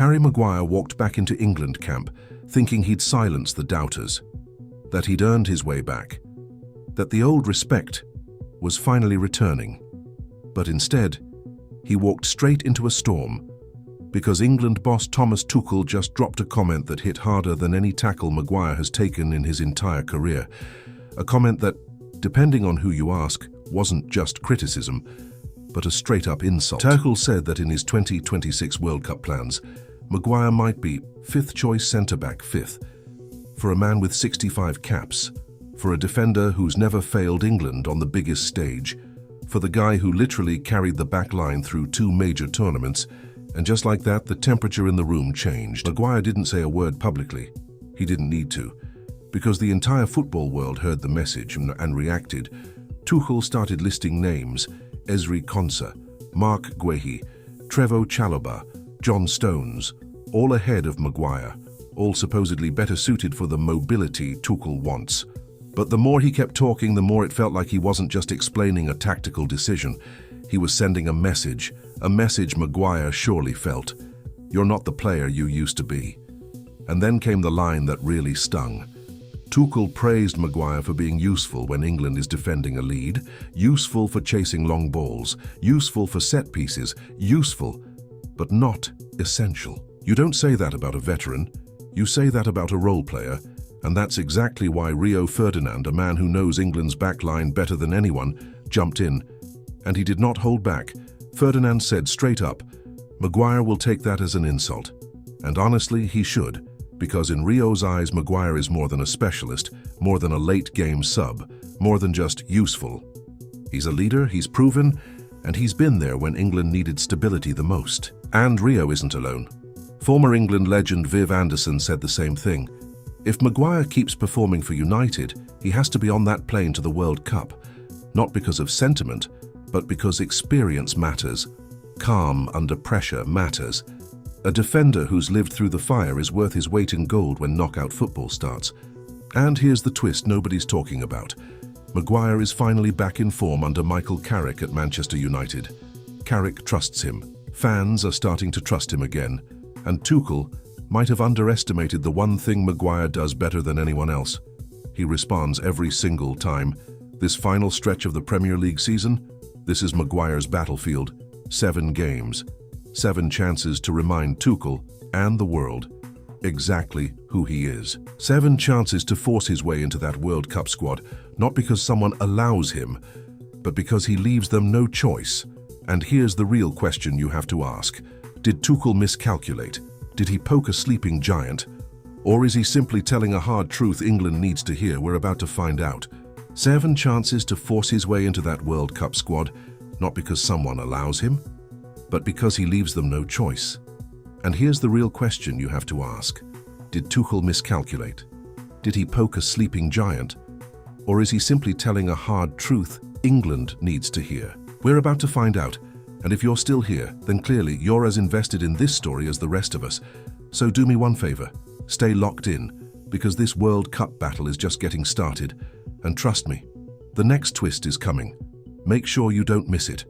Harry Maguire walked back into England camp, thinking he'd silenced the doubters, that he'd earned his way back, that the old respect was finally returning. But instead, he walked straight into a storm, because England boss Thomas Tuchel just dropped a comment that hit harder than any tackle Maguire has taken in his entire career. A comment that, depending on who you ask, wasn't just criticism, but a straight-up insult. Tuchel said that in his 2026 World Cup plans, Maguire might be fifth-choice centre-back fifth, for a man with 65 caps, for a defender who's never failed England on the biggest stage, for the guy who literally carried the back line through 2 major tournaments, and just like that, the temperature in the room changed. Maguire didn't say a word publicly. He didn't need to, because the entire football world heard the message and reacted. Tuchel started listing names: Ezri Konsa, Mark Guehi, Trevoh Chalobah, John Stones, all ahead of Maguire, all supposedly better suited for the mobility Tuchel wants. But the more he kept talking, the more it felt like he wasn't just explaining a tactical decision. He was sending a message Maguire surely felt. You're not the player you used to be. And then came the line that really stung. Tuchel praised Maguire for being useful when England is defending a lead, useful for chasing long balls, useful for set pieces, useful, but not essential. You don't say that about a veteran, you say that about a role player, and that's exactly why Rio Ferdinand, a man who knows England's back line better than anyone, jumped in. And he did not hold back. Ferdinand said straight up, Maguire will take that as an insult. And honestly, he should, because in Rio's eyes, Maguire is more than a specialist, more than a late-game sub, more than just useful. He's a leader, he's proven, and he's been there when England needed stability the most. And Rio isn't alone. Former England legend Viv Anderson said the same thing. If Maguire keeps performing for United, he has to be on that plane to the World Cup, not because of sentiment, but because experience matters. Calm under pressure matters. A defender who's lived through the fire is worth his weight in gold when knockout football starts. And here's the twist nobody's talking about. Maguire is finally back in form under Michael Carrick at Manchester United. Carrick trusts him. Fans are starting to trust him again. And Tuchel might have underestimated the one thing Maguire does better than anyone else. He responds every single time. This final stretch of the Premier League season, this is Maguire's battlefield. 7 games, 7 chances to remind Tuchel and the world exactly who he is. 7 chances to force his way into that World Cup squad, not because someone allows him, but because he leaves them no choice. And here's the real question you have to ask. Did Tuchel miscalculate? Did he poke a sleeping giant? Or is he simply telling a hard truth England needs to hear? We're about to find out. 7 chances to force his way into that World Cup squad, not because someone allows him, but because he leaves them no choice. And here's the real question you have to ask. Did Tuchel miscalculate? Did he poke a sleeping giant? Or is he simply telling a hard truth England needs to hear? We're about to find out. And if you're still here, then clearly you're as invested in this story as the rest of us. So do me one favor, stay locked in, because this World Cup battle is just getting started. And trust me, the next twist is coming. Make sure you don't miss it.